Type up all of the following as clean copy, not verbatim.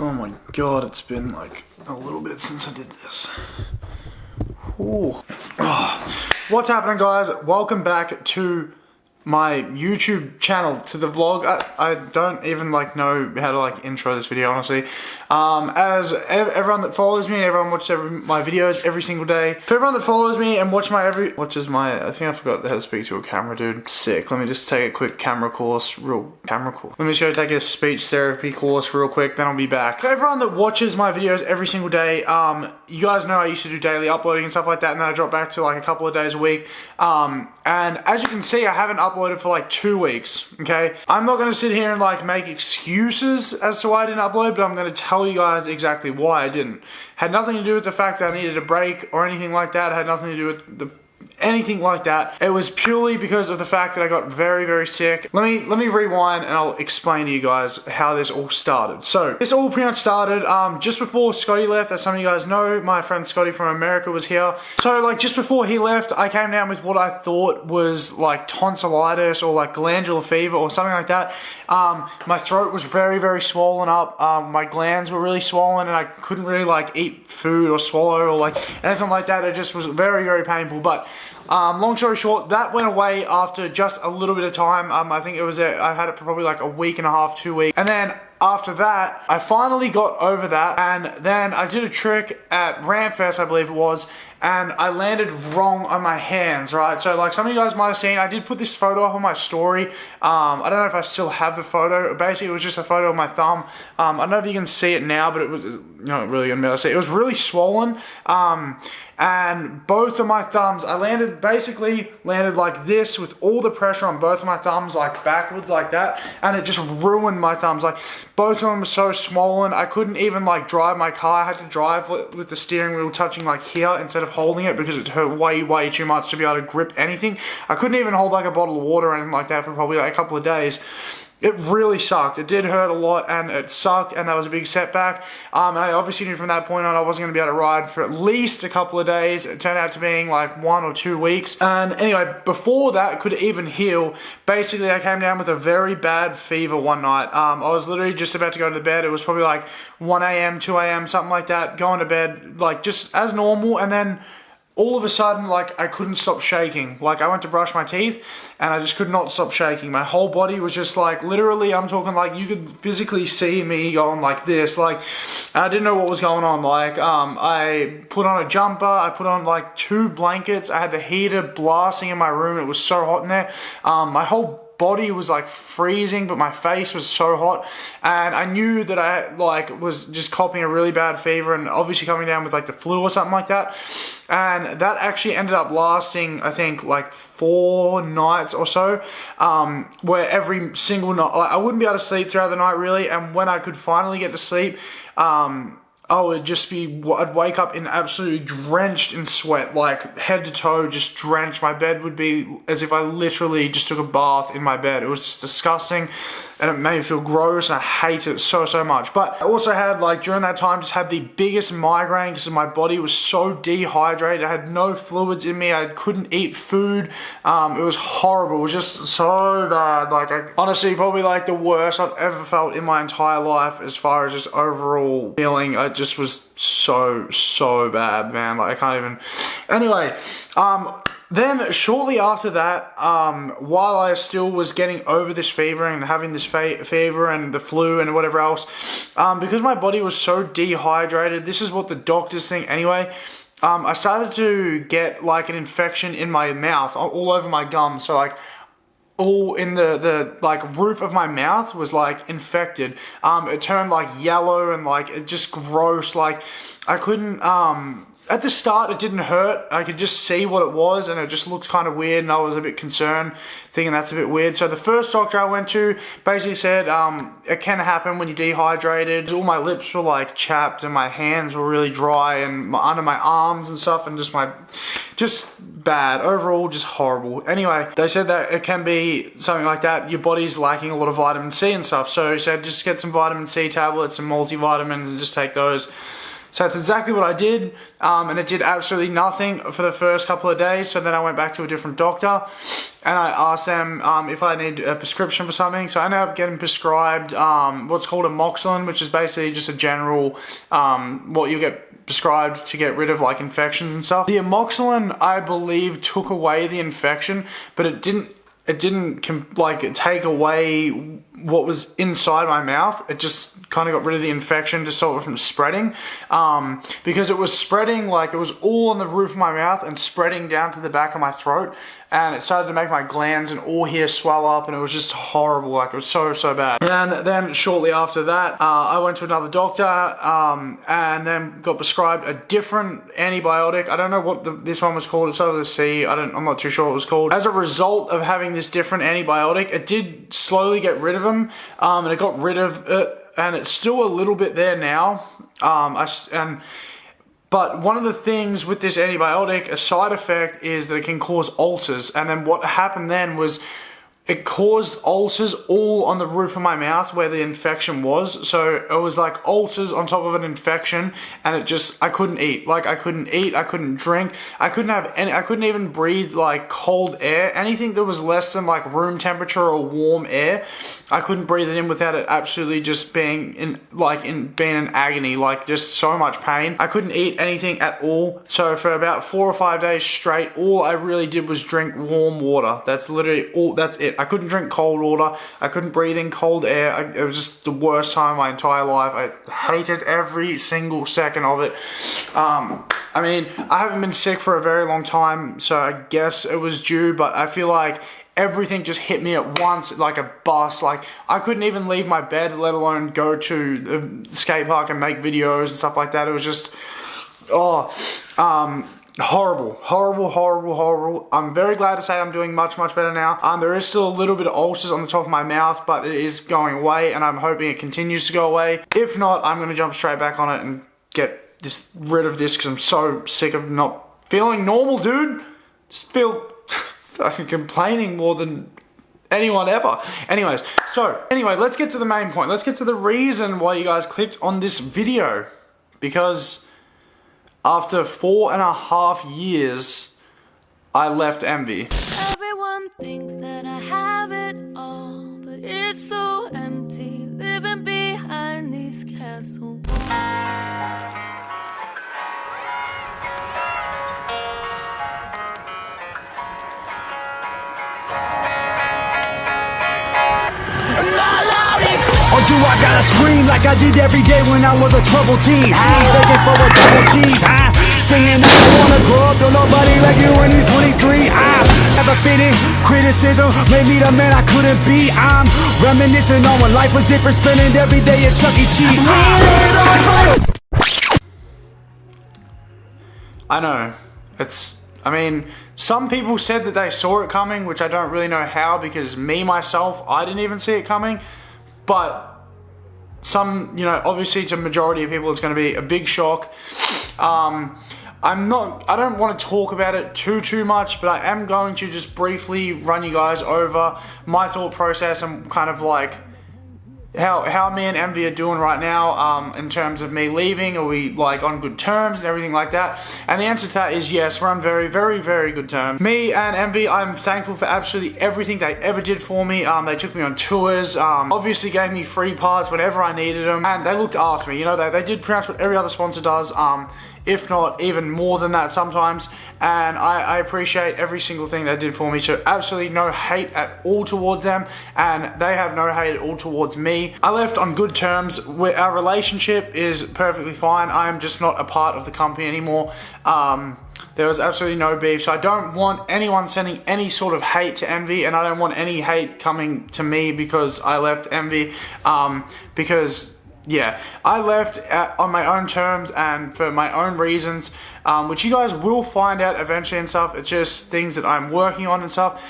Oh my god, it's been like a little bit since I did this. Ooh. Oh. What's happening, guys? Welcome back to my YouTube channel, to the vlog. I don't even like know how to like intro this video, honestly. As everyone that follows me and everyone watches my videos every single day. For everyone that follows me and watches my I think I forgot how to speak to a camera, dude. Sick. Let me just take a quick camera course, Let me just go take a speech therapy course real quick, then I'll be back. For everyone that watches my videos every single day, you guys know I used to do daily uploading and stuff like that, and then I dropped back to like a couple of days a week. And as you can see, I haven't uploaded for like 2 weeks, okay? I'm not gonna sit here and like make excuses as to why I didn't upload, but I'm gonna tell you guys exactly why I didn't. Had nothing to do with the fact that I needed a break or anything like that. It had nothing to do with anything like that. It was purely because of the fact that I got very, very sick. Let me rewind and I'll explain to you guys how this all started. So this all pretty much started just before Scotty left. As some of you guys know, my friend Scotty from America was here. So like just before he left, I came down with what I thought was like tonsillitis or like glandular fever or something like that. My throat was very, very swollen up. My glands were really swollen and I couldn't really like eat food or swallow or like anything like that. It just was very, very painful. But long story short, that went away after just a little bit of time. I think it was I had it for probably like a week and a half, 2 weeks. And then after that, I finally got over that. And then I did a trick at Ramfest, I believe it was, and I landed wrong on my hands, right? So like some of you guys might have seen, I did put this photo up on my story. I don't know if I still have the photo. Basically, it was just a photo of my thumb. I don't know if you can see it now, but it was, really gonna be able to see. It was really swollen. And both of my thumbs, I basically landed like this with all the pressure on both of my thumbs, like backwards like that, and it just ruined my thumbs. Like both of them were so swollen, I couldn't even like drive my car. I had to drive with the steering wheel touching like here instead of holding it because it hurt way, way too much to be able to grip anything. I couldn't even hold like a bottle of water or anything like that for probably like a couple of days. It really sucked. It did hurt a lot and it sucked, and that was a big setback. And I obviously knew from that point on I wasn't going to be able to ride for at least a couple of days. It turned out to being like 1 or 2 weeks. And anyway, before that could even heal, basically I came down with a very bad fever one night. I was literally just about to go to bed. It was probably like 1 a.m., 2 a.m., something like that. Going to bed like just as normal, and then all of a sudden, like, I couldn't stop shaking. Like, I went to brush my teeth, and I just could not stop shaking. My whole body was just, like, literally, I'm talking, like, you could physically see me going like this. Like, I didn't know what was going on. Like, I put on a jumper. I put on, like, 2 blankets. I had the heater blasting in my room. It was so hot in there. My whole body was like freezing, but my face was so hot, and I knew that I like was just copying a really bad fever and obviously coming down with like the flu or something like that. And that actually ended up lasting, I think, like 4 nights or so, where every single night, like, I wouldn't be able to sleep throughout the night really, and when I could finally get to sleep, I would just I'd wake up in absolutely drenched in sweat, like head to toe, just drenched. My bed would be as if I literally just took a bath in my bed. It was just disgusting, and it made me feel gross, and I hate it so, so much. But I also had, like, during that time, just had the biggest migraine because my body was so dehydrated. I had no fluids in me. I couldn't eat food. It was horrible. It was just so bad. Like, honestly, probably like the worst I've ever felt in my entire life as far as just overall feeling. I just was so bad, man. Like, I can't even. Anyway, then shortly after that, while I still was getting over this fever and having this fever and the flu and whatever else, because my body was so dehydrated, this is what the doctors think anyway, I started to get like an infection in my mouth, all over my gums. So like all in the like roof of my mouth was like infected. It turned like yellow and like it just gross. Like I couldn't, at the start it didn't hurt. I could just see what it was, and it just looked kind of weird, and I was a bit concerned, thinking that's a bit weird. So the first doctor I went to basically said it can happen when you're dehydrated. All my lips were like chapped and my hands were really dry, and under my arms and stuff, and just bad. Overall, just horrible. Anyway, they said that it can be something like that. Your body's lacking a lot of vitamin C and stuff. So he said just get some vitamin C tablets and multivitamins and just take those. So that's exactly what I did, and it did absolutely nothing for the first couple of days. So then I went back to a different doctor, and I asked them if I need a prescription for something. So I ended up getting prescribed what's called amoxicillin, which is basically just a general, what you get prescribed to get rid of like infections and stuff. The amoxicillin, I believe, took away the infection, but it didn't like take away what was inside my mouth. It just kind of got rid of the infection to stop it from spreading, because it was spreading, like it was all on the roof of my mouth and spreading down to the back of my throat, and it started to make my glands and all here swell up, and it was just horrible. Like it was so bad. And then shortly after that, I went to another doctor, and then got prescribed a different antibiotic. I don't know what this one was called. It's over the C. I'm not too sure what it was called. As a result of having this different antibiotic, it did slowly get rid of them, and it got rid of it, and it's still a little bit there now. But one of the things with this antibiotic, a side effect, is that it can cause ulcers. And then what happened then was it caused ulcers all on the roof of my mouth where the infection was. So it was like ulcers on top of an infection, and it just, I couldn't eat. Like I couldn't eat, I couldn't drink, I couldn't even breathe like cold air. Anything that was less than like room temperature or warm air, I couldn't breathe it in without it absolutely just being in agony, like just so much pain. I couldn't eat anything at all. So for about 4 or 5 days straight, all I really did was drink warm water. That's literally all, that's it. I couldn't drink cold water. I couldn't breathe in cold air. It was just the worst time of my entire life. I hated every single second of it. I mean, I haven't been sick for a very long time, so I guess it was due, but I feel like everything just hit me at once like a bus. Like I couldn't even leave my bed, let alone go to the skate park and make videos and stuff like that. It was just, horrible. I'm very glad to say I'm doing much better now. There is still a little bit of ulcers on the top of my mouth, but it is going away, and I'm hoping it continues to go away. If not, I'm going to jump straight back on it and get rid of this, because I'm so sick of not feeling normal, dude. Just feel fucking complaining more than anyone ever. Anyway, let's get to the main point. Let's get to the reason why you guys clicked on this video. Because after 4.5 years, I left Envy. Everyone thinks that I have it all, but it's so empty living behind these castle walls. Or do I gotta scream like I did every day when I was a troubled teen? Begging for a double cheese, singing I wanna grow up to nobody like you when you're 23. Ever fitting criticism made me the man I couldn't be. I'm reminiscing on when life was different, spending every day at Chuck E. Cheese. I know, I mean, some people said that they saw it coming, which I don't really know how, because myself, I didn't even see it coming. But some, obviously to the majority of people, it's going to be a big shock. I don't want to talk about it too much, but I am going to just briefly run you guys over my thought process and kind of like how me and Envy are doing right now, in terms of me leaving. Are we like on good terms and everything like that? And the answer to that is yes, we're on very good terms. Me and Envy, I'm thankful for absolutely everything they ever did for me. They took me on tours, obviously gave me free parts whenever I needed them, and they looked after me. They did pretty much what every other sponsor does, if not even more than that sometimes, and I appreciate every single thing they did for me. So absolutely no hate at all towards them, and they have no hate at all towards me. I left on good terms. Our relationship is perfectly fine. I am just not a part of the company anymore. There was absolutely no beef, so I don't want anyone sending any sort of hate to Envy, and I don't want any hate coming to me because I left Envy, because yeah, I left on my own terms and for my own reasons, which you guys will find out eventually and stuff. It's just things that I'm working on and stuff.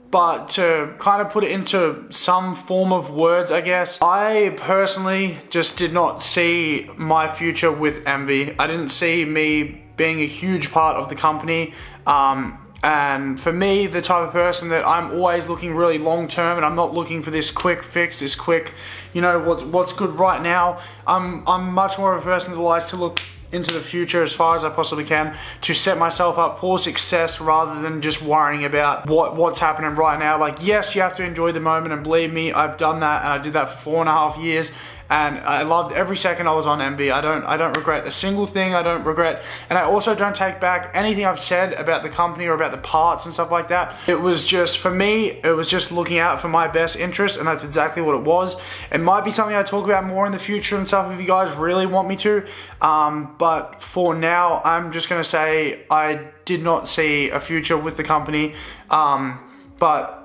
But to kind of put it into some form of words, I guess, I personally just did not see my future with Envy. I didn't see me being a huge part of the company. And for me, the type of person that I'm always looking really long term, and I'm not looking for this quick fix, this quick, you know, what's good right now. I'm much more of a person that likes to look into the future as far as I possibly can to set myself up for success rather than just worrying about what's happening right now. Like, yes, you have to enjoy the moment, and believe me, I've done that, and I did that for 4.5 years. And I loved every second I was on MB. I don't regret a single thing. I don't regret, and I also don't take back anything I've said about the company or about the parts and stuff like that. It was just, for me, it was just looking out for my best interest, and that's exactly what it was. It might be something I talk about more in the future and stuff if you guys really want me to. But for now, I'm just gonna say I did not see a future with the company. But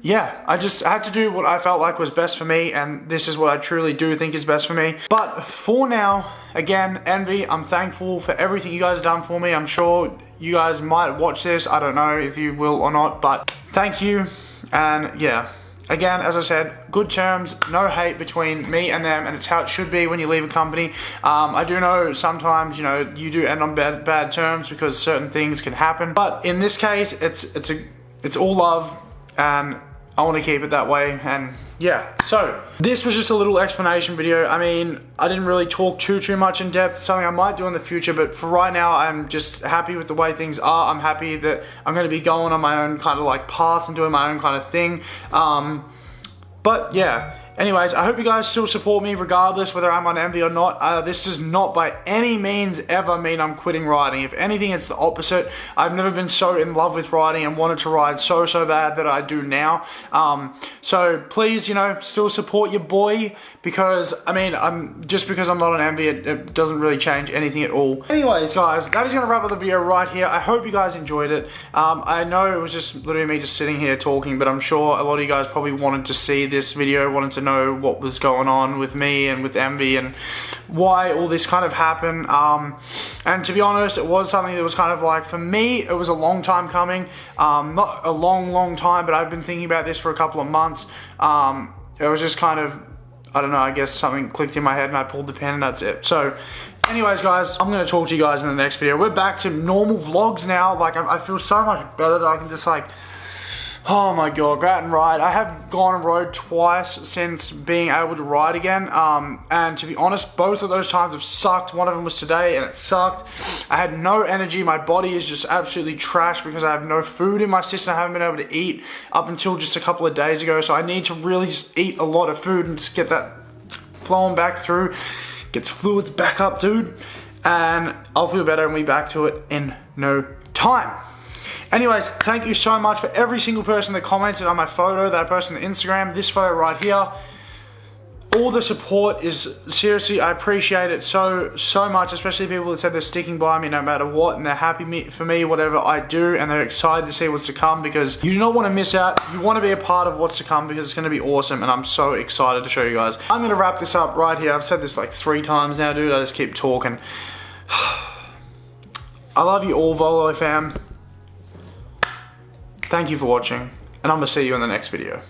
yeah, I had to do what I felt like was best for me, and this is what I truly do think is best for me. But for now, again, Envy, I'm thankful for everything you guys have done for me. I'm sure you guys might watch this. I don't know if you will or not, but thank you. And yeah, again, as I said, good terms, no hate between me and them, and it's how it should be when you leave a company. I do know sometimes, you know, you do end on bad terms because certain things can happen, but in this case, it's all love, and I want to keep it that way. And yeah, so this was just a little explanation video. I mean, I didn't really talk too much in depth, something I might do in the future, but for right now, I'm just happy with the way things are. I'm happy that I'm going to be going on my own kind of like path and doing my own kind of thing. But yeah, anyways, I hope you guys still support me regardless whether I'm on MV or not. This does not by any means ever mean I'm quitting riding. If anything, it's the opposite. I've never been so in love with riding and wanted to ride so bad that I do now. So please, you know, still support your boy, because I mean, just because I'm not on MV, it doesn't really change anything at all. Anyways, guys, that is going to wrap up the video right here. I hope you guys enjoyed it. I know it was just literally me just sitting here talking, but I'm sure a lot of you guys probably wanted to see this video, wanted to know what was going on with me and with MV and why all this kind of happened. And to be honest, it was something that was kind of like, for me, it was a long time coming. Not a long time, but I've been thinking about this for a couple of months. It was just kind of, I don't know, I guess something clicked in my head and I pulled the pin, and that's it. So anyways, guys, I'm going to talk to you guys in the next video. We're back to normal vlogs now. Like, I feel so much better that I can just like, oh my god, go out and ride. I have gone and rode twice since being able to ride again, and to be honest, both of those times have sucked. One of them was today, and it sucked. I had no energy. My body is just absolutely trash because I have no food in my system. I haven't been able to eat up until just a couple of days ago, so I need to really just eat a lot of food and just get that flowing back through, get the fluids back up, dude, and I'll feel better and be back to it in no time. Anyways, thank you so much for every single person that commented on my photo that I posted on Instagram, this photo right here. All the support is, seriously, I appreciate it so much, especially people that said they're sticking by me no matter what, and they're happy for me, whatever I do, and they're excited to see what's to come, because you do not want to miss out. You want to be a part of what's to come, because it's going to be awesome, and I'm so excited to show you guys. I'm going to wrap this up right here. I've said this like 3 times now, dude. I just keep talking. I love you all, Volofam. Thank you for watching, and I'm going to see you in the next video.